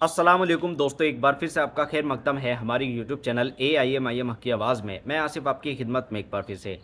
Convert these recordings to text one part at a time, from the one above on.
अस्सलाम वालेकुम दोस्तों, एक बार फिर से आपका खैर मकदम है हमारी यूट्यूब चैनल AIM हक की आवाज़ में। मैं आसिफ आपकी खिदमत में एक बार फिर से।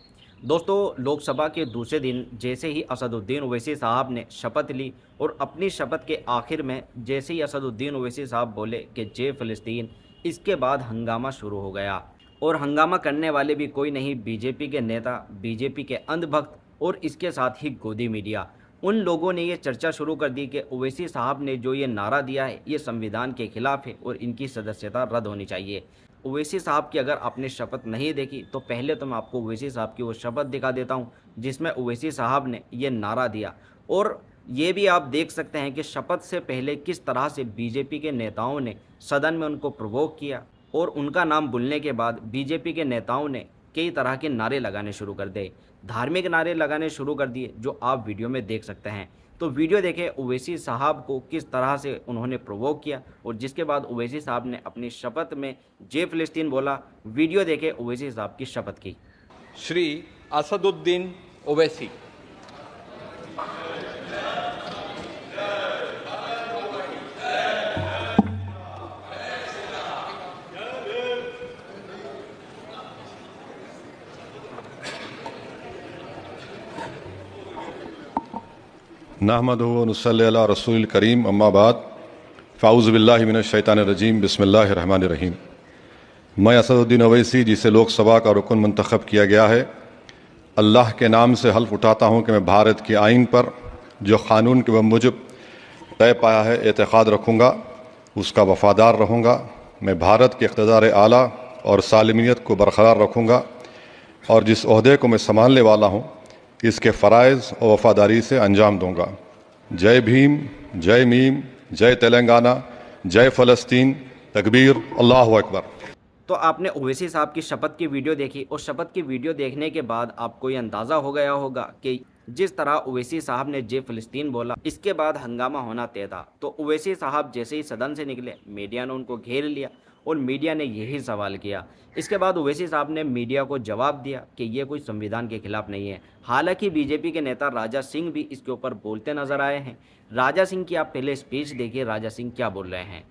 दोस्तों, लोकसभा के दूसरे दिन जैसे ही असदुद्दीन ओवैसी साहब ने शपथ ली और अपनी शपथ के आखिर में जैसे ही असदुद्दीन ओवैसी साहब बोले कि जय फ़लस्तीन, इसके बाद हंगामा शुरू हो गया। और हंगामा करने वाले भी कोई नहीं, बीजेपी के नेता, बीजेपी के अंधभक्त और इसके साथ ही गोदी मीडिया। उन लोगों ने ये चर्चा शुरू कर दी कि ओवैसी साहब ने जो ये नारा दिया है ये संविधान के खिलाफ है और इनकी सदस्यता रद्द होनी चाहिए। ओवैसी साहब की अगर आपने शपथ नहीं देखी तो पहले तो मैं आपको ओवैसी साहब की वो शपथ दिखा देता हूँ जिसमें ओवैसी साहब ने ये नारा दिया। और ये भी आप देख सकते हैं कि शपथ से पहले किस तरह से बीजेपी के नेताओं ने सदन में उनको प्रोवोक किया और उनका नाम बोलने के बाद बीजेपी के नेताओं ने कई तरह के नारे लगाने शुरू कर दिए, धार्मिक नारे लगाने शुरू कर दिए, जो आप वीडियो में देख सकते हैं। तो वीडियो देखें ओवैसी साहब को किस तरह से उन्होंने प्रोवोक किया और जिसके बाद ओवैसी साहब ने अपनी शपथ में जय फ़लस्तीन बोला। वीडियो देखें ओवैसी साहब की शपथ की। श्री असदुद्दीन ओवैसी। नहमदुहु व नुसल्ली अला रसूलिल करीम अम्मा बाद फ़ाऊज़ु बिल्लाहि मिनश शैतानिर रजीम बिस्मिल्लाहिर रहमानिर रहीम। मैं असदुद्दीन ओवैसी, जिसे लोकसभा का रुकन मंतखब किया गया है, अल्लाह के नाम से हल्फ उठाता हूँ कि मैं भारत के आइन पर जो क़ानून के मुजब तय पाया है एतक़ाद रखूँगा, उसका वफ़ादार रहूँगा। मैं भारत के इक़्तिदार आला और सालमियत को बरक़रार रखूँगा और जिस ओहदे को मैं संभालने वाला हूँ इसके फ़राइज़ और वफ़ादारी से अंजाम दूँगा। जय भीम, जय मीम, जय तेलंगाना, जय फ़लस्तीन, तकबीर, अल्लाहु अकबर। तो आपने ओवैसी साहब की शपथ की वीडियो देखी और शपथ की वीडियो देखने के बाद आपको ये अंदाज़ा हो गया होगा कि जिस तरह ओवैसी साहब ने जय फ़लस्तीन बोला, इसके बाद हंगामा होना तय था। तो ओवैसी साहब जैसे ही सदन से निकले, मीडिया ने उनको घेर लिया और मीडिया ने यही सवाल किया। इसके बाद ओवैसी साहब ने मीडिया को जवाब दिया कि ये कोई संविधान के खिलाफ नहीं है। हालांकि बीजेपी के नेता राजा सिंह भी इसके ऊपर बोलते नजर आए हैं। राजा सिंह की आप पहले स्पीच देखिए, राजा सिंह क्या बोल रहे हैं।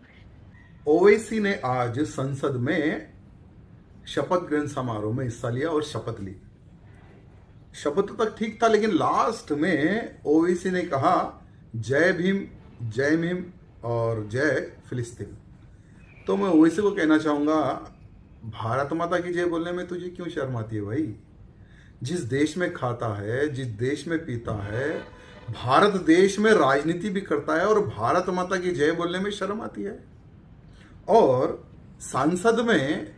ओवैसी ने आज संसद में शपथ ग्रहण समारोह में हिस्सा लिया और शपथ ली। शपथ तक ठीक था, लेकिन लास्ट में ओवैसी ने कहा जय भीम, जय भीम और जय फ़लस्तीन। तो मैं ओवैसी को कहना चाहूंगा, भारत माता की जय बोलने में तुझे क्यों शर्म आती है भाई? जिस देश में खाता है, जिस देश में पीता है, भारत देश में राजनीति भी करता है और भारत माता की जय बोलने में शर्म आती है। और संसद में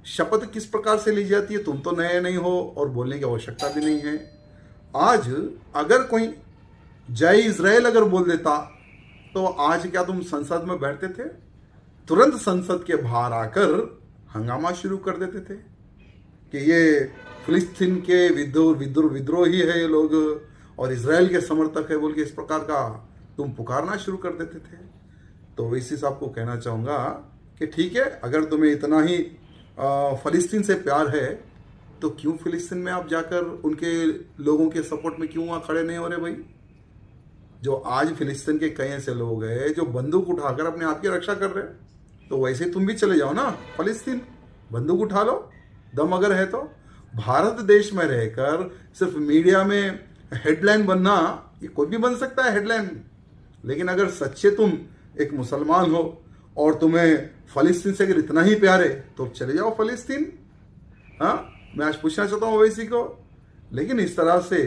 शपथ किस प्रकार से ली जाती है, तुम तो नए नहीं हो और बोलने की आवश्यकता भी नहीं है। आज अगर कोई जय इजराइल अगर बोल देता तो आज क्या तुम संसद में बैठते थे? तुरंत संसद के बाहर आकर हंगामा शुरू कर देते थे कि ये फिलिस्तीन के विद्रोही है ये लोग और इजराइल के समर्थक है बोल के इस प्रकार का तुम पुकारना शुरू कर देते थे। तो ओवैसी साहब को कहना चाहूँगा कि ठीक है, अगर तुम्हें इतना ही फ़लस्तीन से प्यार है तो क्यों फ़लस्तीन में आप जाकर उनके लोगों के सपोर्ट में क्यों वहाँ खड़े नहीं हो रहे भाई? जो आज फ़लस्तीन के कई ऐसे लोग हैं जो बंदूक उठाकर अपने आप की रक्षा कर रहे हैं, तो वैसे तुम भी चले जाओ ना फ़लस्तीन, बंदूक उठा लो, दम अगर है तो। भारत देश में रहकर सिर्फ मीडिया में हेडलाइन बनना, ये कोई भी बन सकता है हेडलाइन, लेकिन अगर सच्चे तुम एक मुसलमान हो और तुम्हें फ़लस्तीन से अगर इतना ही प्यार है तो चले जाओ फ़लस्तीन। हाँ, मैं आज पूछना चाहता हूँ ओवैसी को। लेकिन इस तरह से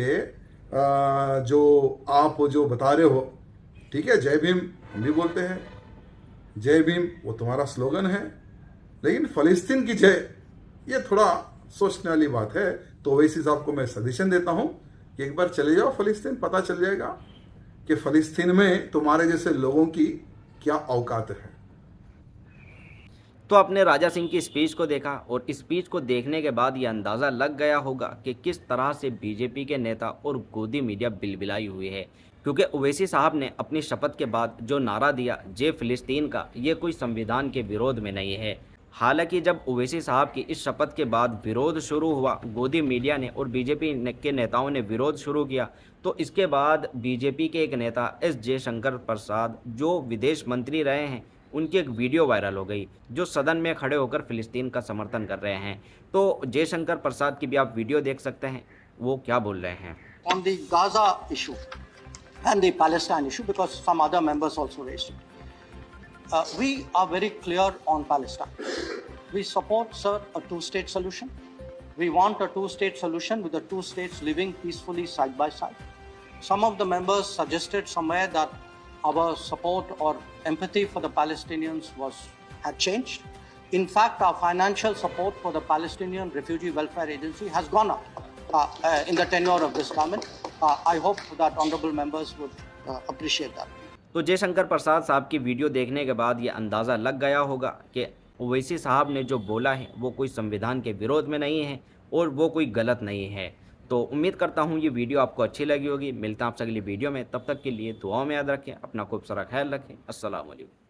जो आप जो बता रहे हो, ठीक है, जय भीम हम भी बोलते हैं, जय भीम वो तुम्हारा स्लोगन है, लेकिन फ़लस्तीन की जय ये थोड़ा सोचने वाली बात है। तो ओवैसी साहब को मैं सजेशन देता हूँ कि एक बार चले जाओ फ़लस्तीन, पता चल जाएगा कि फ़लस्तीन में तुम्हारे जैसे लोगों की क्या औकात है। तो आपने राजा सिंह की स्पीच को देखा और स्पीच को देखने के बाद ये अंदाज़ा लग गया होगा कि किस तरह से बीजेपी के नेता और गोदी मीडिया बिलबिलाई हुई है, क्योंकि ओवैसी साहब ने अपनी शपथ के बाद जो नारा दिया जय फ़लस्तीन का, ये कोई संविधान के विरोध में नहीं है। हालांकि जब ओवैसी साहब की इस शपथ के बाद विरोध शुरू हुआ, गोदी मीडिया ने और बीजेपी के नेताओं ने विरोध शुरू किया, तो इसके बाद बीजेपी के एक नेता एस जयशंकर प्रसाद जो विदेश मंत्री रहे हैं, उनकी एक वीडियो वायरल हो गई जो सदन में खड़े होकर फिलिस्तीन का समर्थन कर रहे हैं। तो जयशंकर प्रसाद की भी आप वीडियो देख सकते हैं, वो क्या बोल रहे हैं। On the Gaza issue and the Palestine issue, because some other members also raised it. We are very clear on Palestine. We support, sir, a two-state solution. We want a two-state solution with the two states living peacefully side by side. Some of the members suggested somewhere that our support or empathy for the Palestinians had changed. In fact, our financial support for the Palestinian Refugee Welfare Agency has gone up in the tenure of this government. I hope that honorable members would appreciate that. तो जयशंकर प्रसाद साहब की video देखने के बाद ये अंदाज़ा लग गया होगा कि ओवैसी साहब ने जो बोला है वो कोई संविधान के विरोध में नहीं है और वो कोई गलत नहीं है। तो उम्मीद करता हूँ ये वीडियो आपको अच्छी लगी होगी। मिलता हूँ आपसे अगली वीडियो में, तब तक के लिए दुआओं में याद रखें, अपना खूब सारा ख्याल रखें। अस्सलाम वालेकुम।